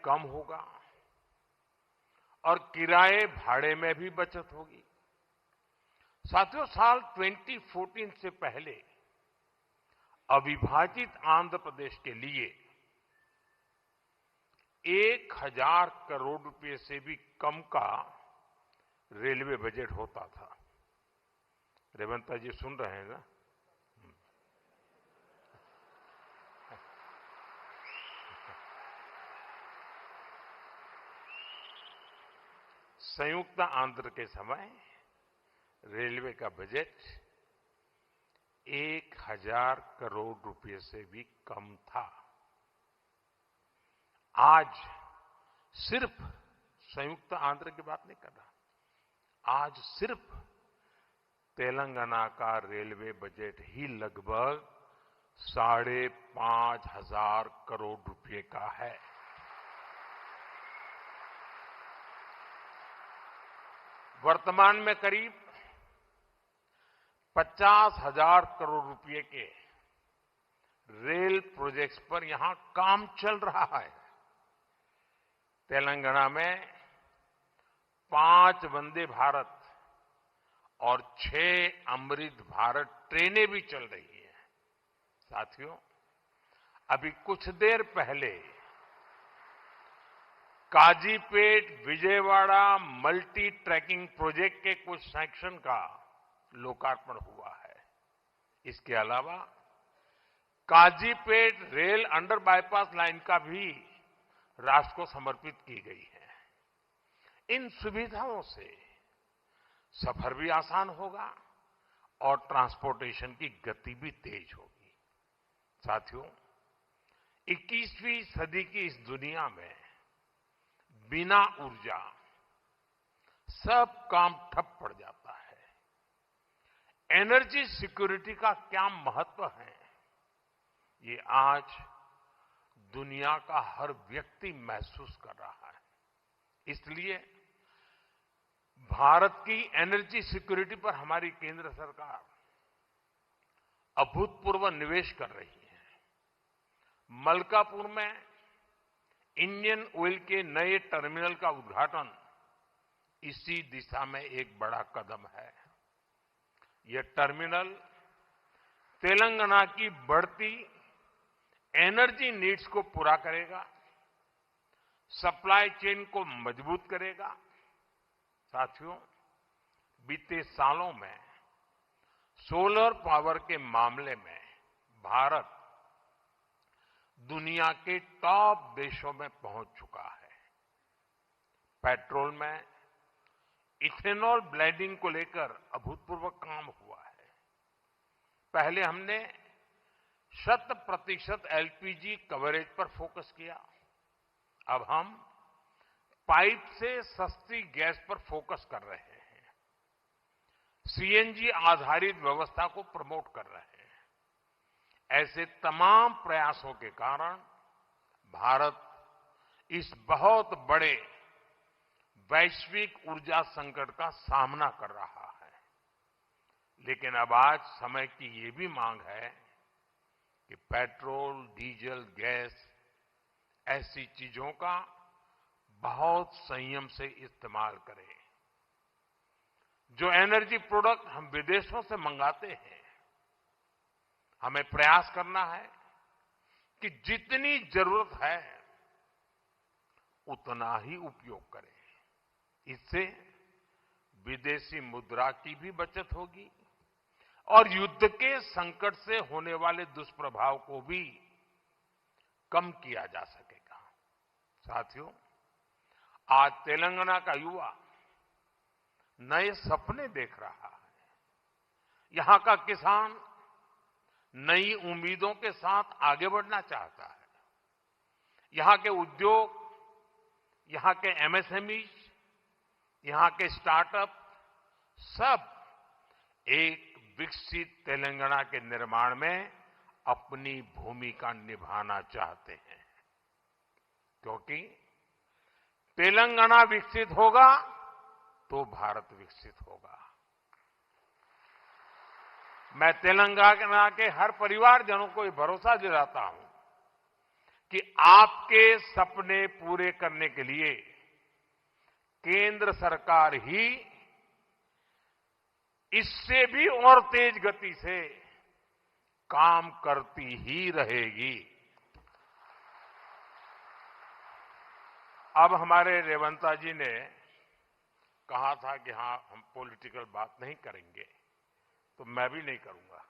कम होगा और किराए भाड़े में भी बचत होगी। साथियों, साल 2014 से पहले अविभाजित आंध्र प्रदेश के लिए 1000 करोड़ रुपए से भी कम का रेलवे बजट होता था। रेवंता जी सुन रहे हैं ना? संयुक्त आंध्र के समय रेलवे का बजट 1000 करोड़ रुपए से भी कम था। आज सिर्फ संयुक्त आंध्र की बात नहीं कर रहा, आज सिर्फ तेलंगाना का रेलवे बजट ही लगभग 5,500 करोड़ रुपए का है। वर्तमान में करीब 50,000 करोड़ रुपए के रेल प्रोजेक्ट्स पर यहां काम चल रहा है। तेलंगाना में 5 वंदे भारत और 6 अमृत भारत ट्रेनें भी चल रही हैं। साथियों, अभी कुछ देर पहले Kazipet Vijayawada multi tracking project के कुछ सेक्शन का लोकार्पण हुआ है। इसके अलावा Kazipet rail under bypass line का भी राष्ट्र को समर्पित की गई है। इन सुविधाओं से सफर भी आसान होगा और ट्रांसपोर्टेशन की गति भी तेज होगी। साथियों, 21वीं सदी की इस दुनिया में बिना ऊर्जा सब काम ठप पड़ जाता है। एनर्जी सिक्योरिटी का क्या महत्व है, ये आज दुनिया का हर व्यक्ति महसूस कर रहा है। इसलिए भारत की एनर्जी सिक्योरिटी पर हमारी केंद्र सरकार अभूतपूर्व निवेश कर रही है। मलकापुर में इंडियन ऑयल के नए टर्मिनल का उद्घाटन इसी दिशा में एक बड़ा कदम है। यह टर्मिनल तेलंगाना की बढ़ती एनर्जी नीड्स को पूरा करेगा, सप्लाई चेन को मजबूत करेगा। साथियों, बीते सालों में सोलर पावर के मामले में भारत दुनिया के टॉप देशों में पहुंच चुका है। पेट्रोल में इथेनॉल ब्लेंडिंग को लेकर अभूतपूर्व काम हुआ है। पहले हमने 100% एलपीजी कवरेज पर फोकस किया। अब हम पाइप से सस्ती गैस पर फोकस कर रहे हैं। सीएनजी आधारित व्यवस्था को प्रमोट कर रहे हैं। ऐसे तमाम प्रयासों के कारण भारत इस बहुत बड़े वैश्विक ऊर्जा संकट का सामना कर रहा है। लेकिन अब आज समय की ये भी मांग है कि पेट्रोल, डीजल, गैस ऐसी चीजों का बहुत संयम से इस्तेमाल करें। जो एनर्जी प्रोडक्ट हम विदेशों से मंगाते हैं, हमें प्रयास करना है कि जितनी जरूरत है उतना ही उपयोग करें। इससे विदेशी मुद्रा की भी बचत होगी और युद्ध के संकट से होने वाले दुष्प्रभाव को भी कम किया जा सकेगा। साथियों, आज तेलंगाना का युवा नए सपने देख रहा है। यहां का किसान नई उम्मीदों के साथ आगे बढ़ना चाहता है। यहां के उद्योग, यहां के एमएसएमई, यहां के स्टार्टअप सब एक विकसित तेलंगाना के निर्माण में अपनी भूमिका निभाना चाहते हैं। क्योंकि तेलंगाना विकसित होगा तो भारत विकसित होगा। मैं तेलंगाना के हर परिवारजनों को ये भरोसा दिलाता हूं कि आपके सपने पूरे करने के लिए केंद्र सरकार ही इससे भी और तेज गति से काम करती ही रहेगी। अब हमारे रेवंता जी ने कहा था कि हां हम पॉलिटिकल बात नहीं करेंगे, तो मैं भी नहीं करूंगा।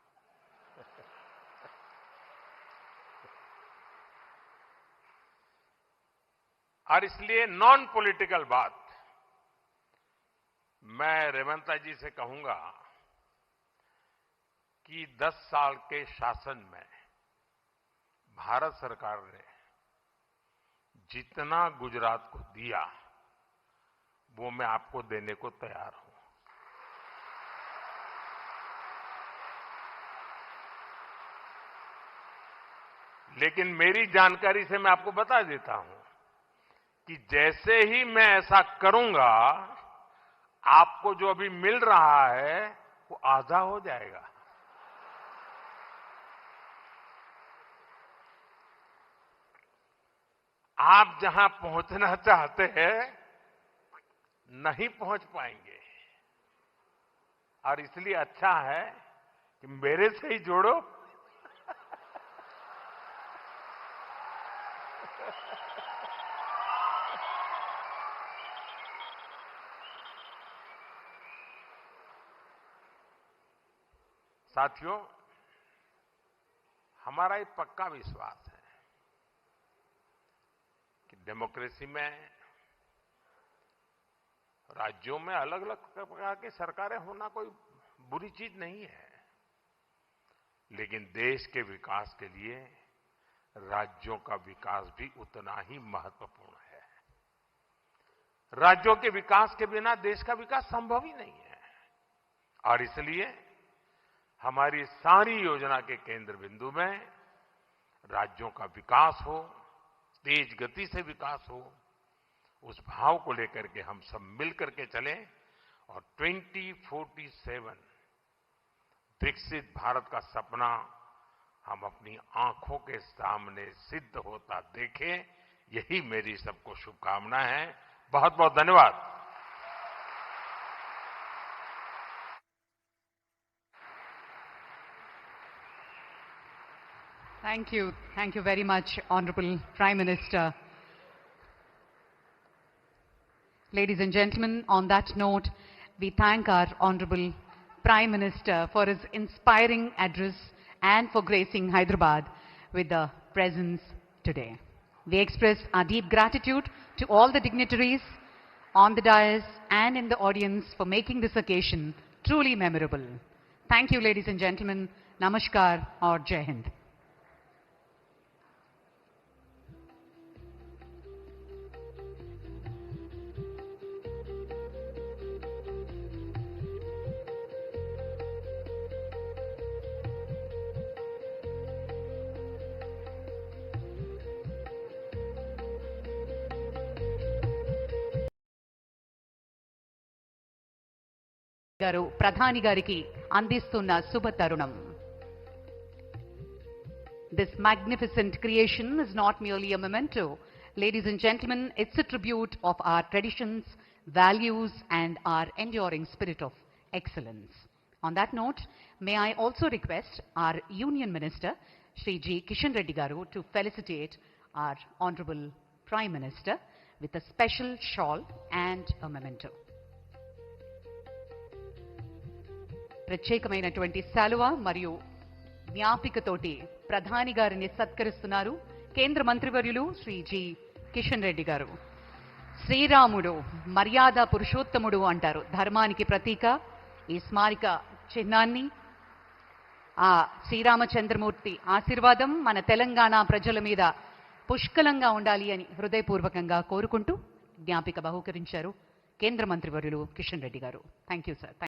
और इसलिए नॉन पॉलिटिकल बात मैं रेवंता जी से कहूंगा कि 10 साल के शासन में भारत सरकार ने जितना गुजरात को दिया वो मैं आपको देने को तैयार हूं। लेकिन मेरी जानकारी से मैं आपको बता देता हूं कि जैसे ही मैं ऐसा करूंगा, आपको जो अभी मिल रहा है वो आधा हो जाएगा। आप जहां पहुंचना चाहते हैं नहीं पहुंच पाएंगे, और इसलिए अच्छा है कि मेरे से ही जोड़ो। साथियों, हमारा एक पक्का विश्वास है कि डेमोक्रेसी में राज्यों में अलग अलग प्रकार की सरकारें होना कोई बुरी चीज नहीं है, लेकिन देश के विकास के लिए राज्यों का विकास भी उतना ही महत्वपूर्ण है। राज्यों के विकास के बिना देश का विकास संभव ही नहीं है, और इसलिए हमारी सारी योजना के केंद्र बिंदु में राज्यों का विकास हो, तेज गति से विकास हो, उस भाव को लेकर के हम सब मिलकर के चलें और 2047 विकसित भारत का सपना हम अपनी आंखों के सामने सिद्ध होता देखें। यही मेरी सबको शुभकामना है। बहुत बहुत धन्यवाद। Thank you. Thank you very much, Honorable Prime Minister. Ladies and gentlemen, on that note, we thank our Honorable Prime Minister for his inspiring address and for gracing Hyderabad with the presence today. We express our deep gratitude to all the dignitaries on the dais and in the audience for making this occasion truly memorable. Thank you, ladies and gentlemen. Namaskar or Jai Hind. గారు ప్రధాని గారికి అందిస్తున్న శుభ తరుణం. This magnificent creation is not merely a memento. Ladies and gentlemen, it's a tribute of our traditions, values and our enduring spirit of excellence. On that note, may I also request our Union Minister, Shri G. Kishan Reddy garu, to felicitate our Honorable Prime Minister with a special shawl and a memento. ప్రత్యేకమైనటువంటి శాలువ మరియు జ్ఞాపికతోటి ప్రధాని గారిని సత్కరిస్తున్నారు కేంద్ర మంత్రివర్యులు Shri G Kishan Reddy గారు. శ్రీరాముడు మర్యాద పురుషోత్తముడు అంటారు. ధర్మానికి ప్రతీక ఈ స్మారక చిహ్నాన్ని ఆ శ్రీరామచంద్రమూర్తి ఆశీర్వాదం మన తెలంగాణ ప్రజల మీద పుష్కలంగా ఉండాలి అని హృదయపూర్వకంగా కోరుకుంటూ జ్ఞాపిక బహూకరించారు కేంద్ర మంత్రివర్యులు కిషన్ రెడ్డి గారు. Thank you sir.